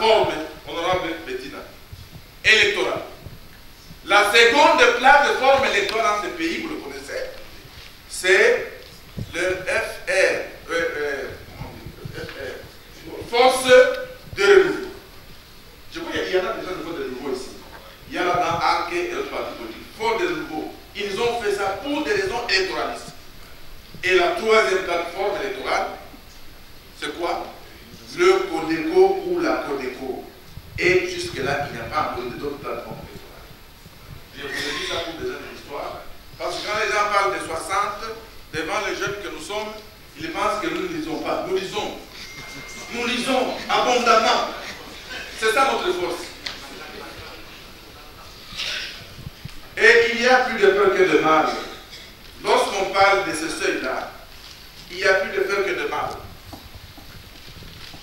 plateforme, honorable Bettina, électorale. La seconde plateforme électorale dans ce pays, vous le connaissez, c'est le Force de renouveau. Je crois qu'il y en a déjà de Force de renouveau ici. Il y en a dans Arc et le parti politique. Force de renouveau. Ils ont fait ça pour des raisons électoralistes. Et la troisième plateforme électorale, c'est quoi? Le Codeco ou la Codeco. Et jusque-là, il n'y a pas encore d'autres plateformes électorales. Je vous ai dit ça pour des années d'histoire. Parce que quand les gens parlent des 60, devant les jeunes que nous sommes, ils pensent que nous ne lisons pas. Nous lisons. Nous lisons abondamment. C'est ça notre force. Et il y a plus de peur que de mal. Lorsqu'on parle de ce seuil-là, il n'y a plus de peur que de mal.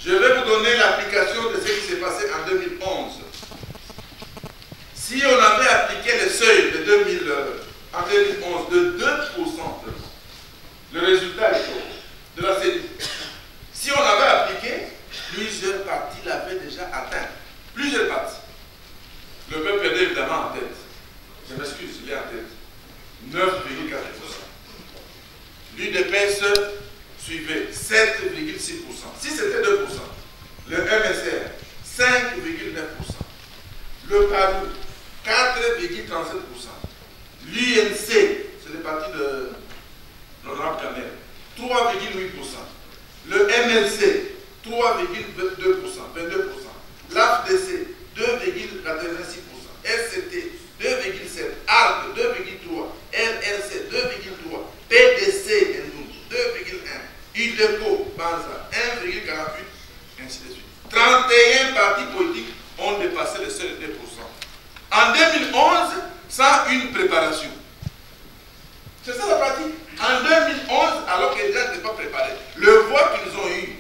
Je vais vous donner l'application de ce qui s'est passé en 2011. Si on avait appliqué le seuil de en 2011 de 2%, le résultat est de la CENI. Si on avait appliqué, plusieurs partis l'avaient déjà atteint. Plusieurs partis. Le peuple est évidemment en tête. Je m'excuse, il est en tête. 9,4%. L'UDPS suivait 7,6%. Si c'était 2%, le MSR 5,9%, le PALU 4,37%, l'UNC, c'est le parti de l'honorable Kamel, 3,8%, le MLC 3,2%, 22%, l'AFDC 2,86%, SCT 2,7%, ARC 2,3%, RRC 2,3%, PDC 2,1%, IDECO, Banza 1,48%, ainsi de suite. 31 partis politiques ont dépassé le seuil de 2%. En 2011, sans une préparation. C'est ça la pratique. En 2011, alors que les gens n'étaient pas préparés, le vote qu'ils ont eu,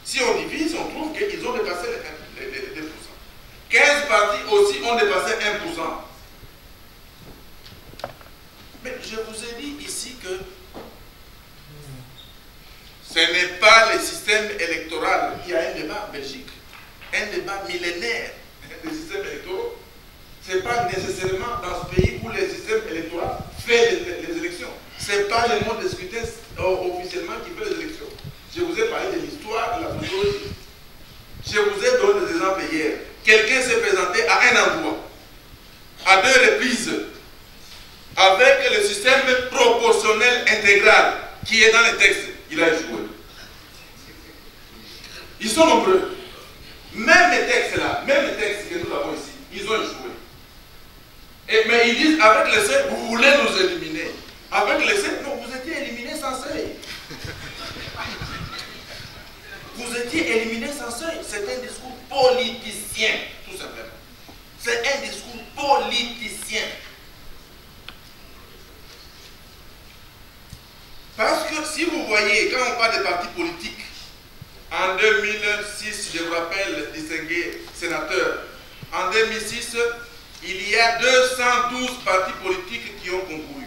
si on divise, on trouve qu'ils ont dépassé les 2%. 15 partis aussi ont dépassé 1%. Mais je vous ai dit ici que ce n'est pas le système électoral. Il y a un débat en Belgique, un débat millénaire des systèmes électoraux. Ce n'est pas nécessairement dans ce pays où le système électoral fait les élections. Ce n'est pas le mode de scrutin officiellement qui fait les élections. Je vous ai parlé de l'histoire de la sociologie. Je vous ai donné des exemples hier. Quelqu'un s'est présenté à un endroit, à 2 reprises, avec le système proportionnel intégral qui est dans les textes. Il a échoué. Ils sont nombreux. Même les textes là, même les textes que nous avons ici, ils ont échoué. Mais ils disent, avec le seuil, vous voulez nous éliminer. Avec le seuil, non, vous étiez éliminés sans seuil. Vous étiez éliminés sans seuil. C'est un discours politicien, tout simplement. C'est un discours politicien. Parce que si vous voyez, quand on parle de partis politiques, en 2006, je vous rappelle, distingué sénateur, en 2006, il y a 212 partis politiques qui ont concouru.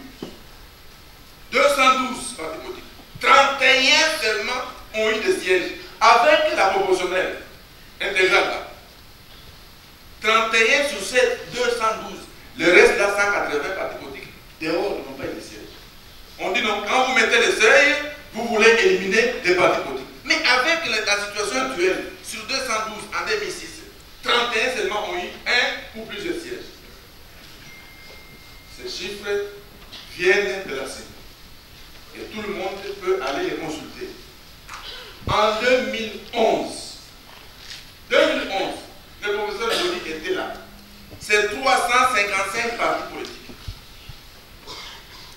212 partis politiques. 31 seulement ont eu des sièges, avec la proportionnelle intégrale là. 31 sur ces 212. Le reste, là, 180 partis politiques, dehors, n'ont pas eu de sièges. On dit donc, quand vous mettez le seuil, vous voulez éliminer des partis politiques. Mais avec la situation actuelle, sur 212 en 2006, 31 seulement ont eu un ou plusieurs sièges. Ces chiffres viennent de la CENI. Et tout le monde peut aller les consulter. En 2011, le professeur Joly était là. C'est 355 partis politiques.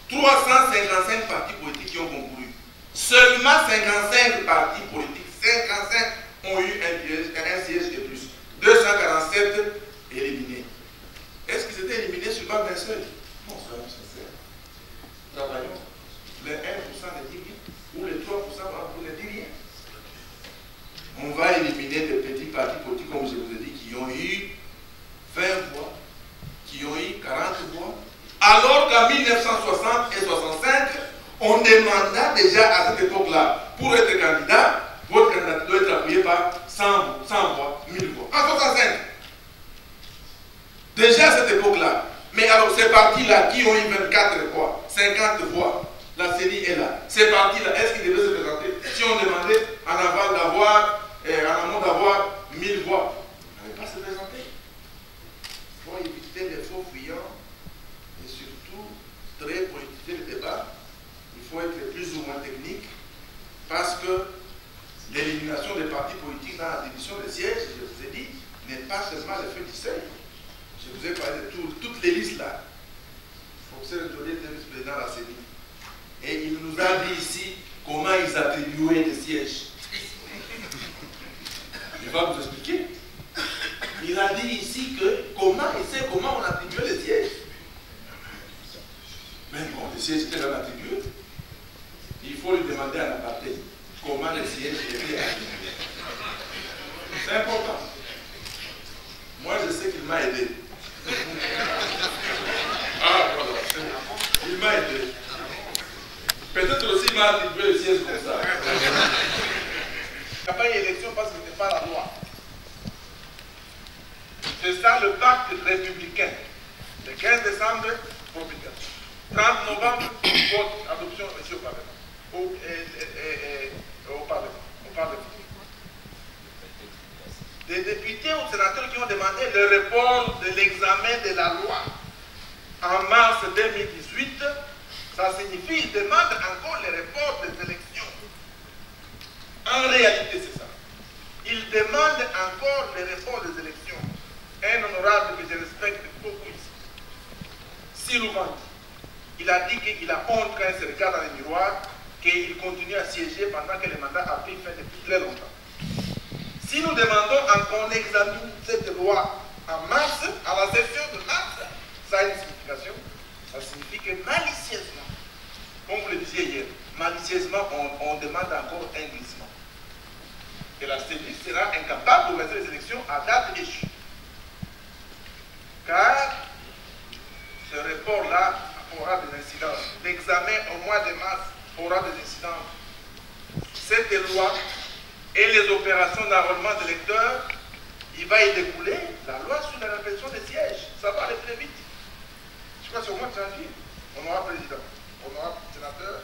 355 partis politiques qui ont concouru. Seulement 55 partis politiques, 55 ont eu un siège de plus. 247 éliminés. Est-ce qu'ils étaient éliminés sur base d'un seuil? Non, soyons sincères. Travaillons. Les 1% ne dit rien. Ou les 3% ne dit rien. On va éliminer des petits partis politiques, comme je vous ai dit, qui ont eu 20 voix, qui ont eu 40 voix. Alors qu'en 1960 et 65, on demanda déjà à cette époque-là, pour être candidat, votre candidat doit être appuyé par 100 voix, 1000 voix. en 65. Déjà à cette époque-là. Mais alors ces partis-là qui ont eu 24 voix, 50 voix, la CENI est là. Ces partis-là, est-ce qu'ils devaient se présenter? Si on demandait en aval d'avoir, en amont d'avoir 1000 voix, ils n'allaient pas se présenter. Il faut éviter les faux fuyants et surtout très politiser le débat. Il faut être plus ou moins technique parce que l'élimination des partis politiques dans la division des sièges, je vous ai dit, n'est pas seulement le fait du seuil. Je vous ai parlé de toutes les listes là. Fonctionnaire Joliet était vice-président de la CENI. Et il nous a dit ici comment ils attribuaient les sièges. Je vais vous expliquer. Il a dit ici que comment on attribuait les sièges. Mais bon, les sièges étaient dans attribués. Il faut lui demander à l'apartheid comment les sièges étaient attribués. C'est important. Moi, je sais qu'il m'a aidé. Ah, voilà. Il m'a aidé. Peut-être aussi il m'a attribué le siège comme ça. Il n'y a pas eu élection parce que ce n'était pas la loi. C'est ça le pacte républicain. Le 15 décembre, républicain. 30 novembre, vote, adoption ici au Parlement. Au Parlement. Des députés ou sénateurs qui ont demandé le report de l'examen de la loi en mars 2018, ça signifie qu'ils demandent encore le report des élections. En réalité, c'est ça. Ils demandent encore le report des élections. Un honorable que je respecte beaucoup ici, Silouvandi, il a dit qu'il a honte quand il se regarde dans le miroir, qu'il continue à siéger pendant que le mandat a pris fin depuis très longtemps. Si nous demandons qu'on examine cette loi en mars, à la session de mars, ça a une signification. Ça signifie que malicieusement, comme vous le disiez hier, malicieusement, on demande encore un glissement. Et la CENI sera incapable d'organiser les élections à date échue. Car ce report-là aura des incidences. L'examen au mois de mars aura des incidences. Cette loi et les opérations d'enrôlement d'électeurs, il va y découler la loi sur la répétition des sièges. Ça va aller très vite. Je crois que c'est au mois de janvier. Honorable président, honorable sénateur,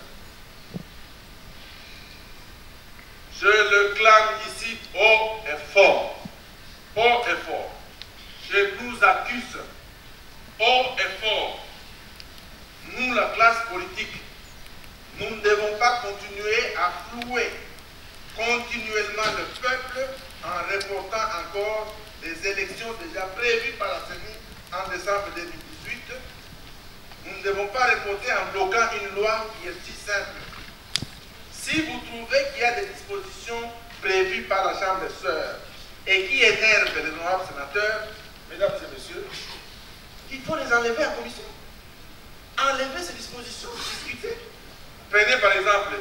je le clame ici haut et fort. Haut et fort. Je nous accuse haut et fort. Nous, la classe politique, nous ne devons pas continuer à flouer continuellement le peuple en reportant encore les élections déjà prévues par la CENI en décembre 2018. Nous ne devons pas reporter en bloquant une loi qui est si simple. Si vous trouvez qu'il y a des dispositions prévues par la Chambre des Sœurs et qui énervent les honorables sénateurs, mesdames et messieurs, il faut les enlever en commission. Enlever ces dispositions, discuter. Prenez par exemple,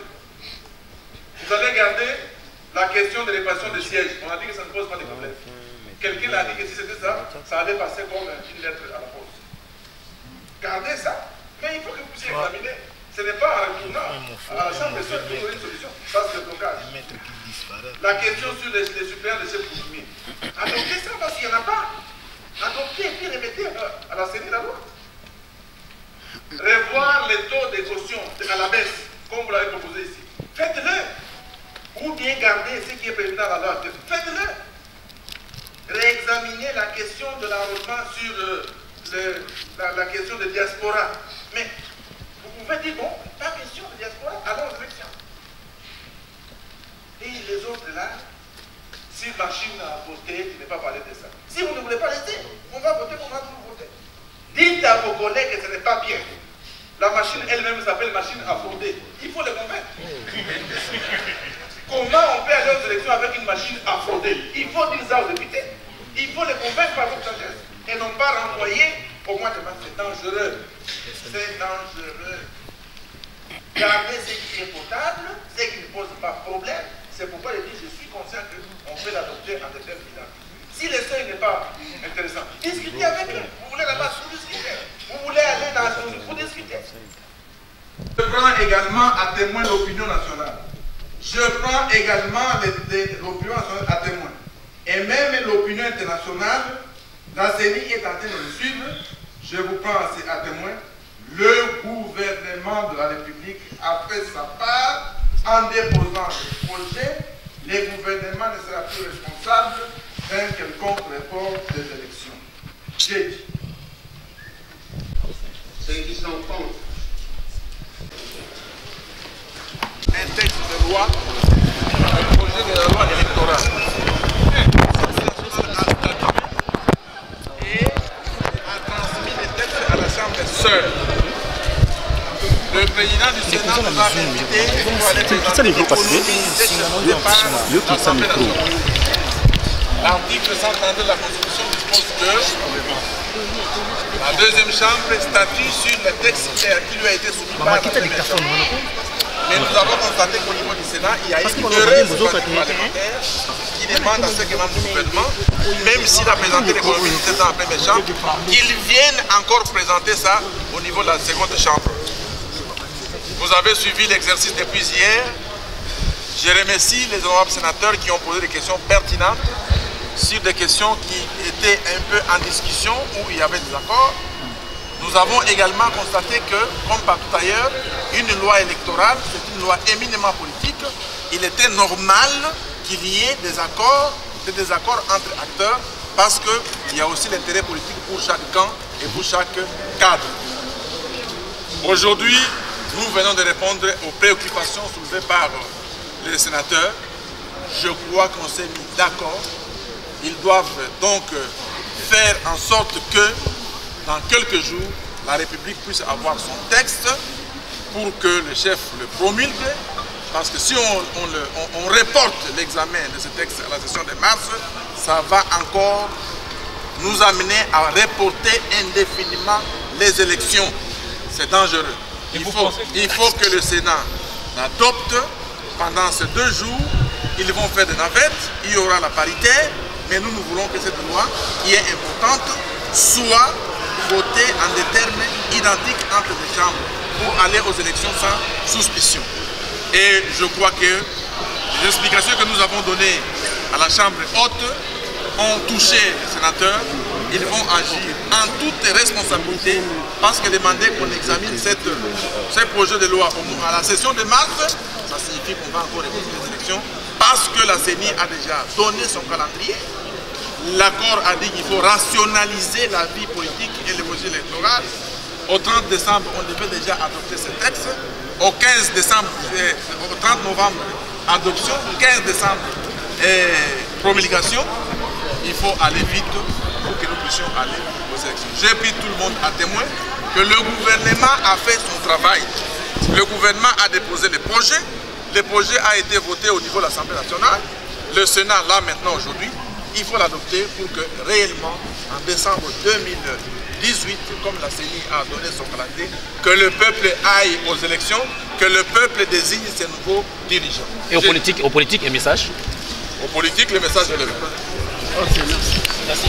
vous allez garder la question de l'équation des sièges. On a dit que ça ne pose pas de problème. Quelqu'un a dit que si c'était ça, ça allait passer comme une lettre à la poste. Gardez ça. Mais il faut que vous puissiez examiner. Ce n'est pas en retournant à la Chambre des Sœurs pour trouver une solution. Ça, c'est le blocage. La question sur les suppléants de chef coutumier. Adoptez ça parce qu'il n'y en a pas. Adoptez et puis remettez à la CENI la loi. Revoir les taux de caution à la baisse, comme vous l'avez proposé ici. Faites-le. Ou bien garder ce qui est prévu dans la loi. Faites-le. Réexaminer la question de l'enrôlement sur la question de diaspora. Mais vous pouvez dire, bon, pas question de diaspora, allons aux élections. Et les autres là, si machine a voté, tu n'es pas parlé de ça. Si vous ne voulez pas laisser, on va voter, on va vous voter. Dites à vos collègues que ce n'est pas bien. La machine elle-même s'appelle machine à frauder. Il faut les convaincre. Comment on peut aller aux élections avec une machine à frauder? Il faut dire ça aux députés. Il faut les convaincre par votre sagesse. Et non pas renvoyer au mois de mars. C'est dangereux. C'est dangereux. Gardez ce qui est potable, ce qui ne pose pas de problème. C'est pourquoi je dis, je suis conscient qu'on peut l'adopter en déterminant. Si le seuil n'est pas intéressant, discutez avec eux. Vous voulez la base, vous discutez. Vous voulez aller dans la chose, vous discutez. Je prends également à témoin l'opinion nationale. Je prends également l'opinion nationale à témoin. et même l'opinion internationale, la CENI est en train de le suivre. Je vous prends à témoin. Le gouvernement de la République a fait sa part en déposant le projet. Le gouvernement ne sera plus responsable d'un quelconque report des élections. J'ai dit. Ceux qui sont contre. Un texte de loi, un projet de loi électorale. Et a transmis les textes à la Chambre seule. Le président du Sénat nous a invité pour aller présenter le départ de l'Assemblée nationale. L'article 132 de la Constitution dispose que la deuxième chambre statue sur le texte qui lui a été soumis par la première chambre. Mais nous avons constaté qu'au niveau du Sénat, il y a une heureuse partie parlementaire qui demande à ceux qui sont du gouvernement, même s'il a présenté les communautés dans la première chambre, qu'ils viennent encore présenter ça au niveau de la seconde chambre. Vous avez suivi l'exercice depuis hier. Je remercie les honorables sénateurs qui ont posé des questions pertinentes sur des questions qui étaient un peu en discussion, où il y avait des accords. Nous avons également constaté que, comme partout ailleurs, une loi électorale, c'est une loi éminemment politique. Il était normal qu'il y ait des désaccords entre acteurs, parce qu'il y a aussi l'intérêt politique pour chaque camp et pour chaque cadre. Aujourd'hui, nous venons de répondre aux préoccupations soulevées par les sénateurs. Je crois qu'on s'est mis d'accord. Ils doivent donc faire en sorte que, dans quelques jours, la République puisse avoir son texte pour que le chef le promulgue. Parce que si on reporte l'examen de ce texte à la session de mars, ça va encore nous amener à reporter indéfiniment les élections. C'est dangereux. Il faut que le Sénat l'adopte pendant ces 2 jours. Ils vont faire des navettes, il y aura la parité, mais nous voulons que cette loi, qui est importante, soit votée en des termes identiques entre les chambres pour aller aux élections sans suspicion. Et je crois que les explications que nous avons données à la Chambre haute ont touché les sénateurs. Ils vont agir en toute responsabilité, parce que demander qu'on examine ce projet de loi à la session de mars, ça signifie qu'on va encore reposer les élections, parce que la CENI a déjà donné son calendrier. L'accord a dit qu'il faut rationaliser la vie politique et le processus électoral. Au 30 décembre, on devait déjà adopter ce texte. Au 15 décembre, au 30 novembre, adoption. Au 15 décembre, promulgation. Il faut aller vite pour que nous puissions aller aux élections. J'ai pris tout le monde à témoin que le gouvernement a fait son travail. Le gouvernement a déposé le projet. Le projet a été voté au niveau de l'Assemblée nationale. Le Sénat, là maintenant, aujourd'hui, il faut l'adopter pour que réellement, en décembre 2018, comme la CENI a donné son calendrier, que le peuple aille aux élections, que le peuple désigne ses nouveaux dirigeants. Et aux politiques, un message? Aux politiques, le message est le même. Merci.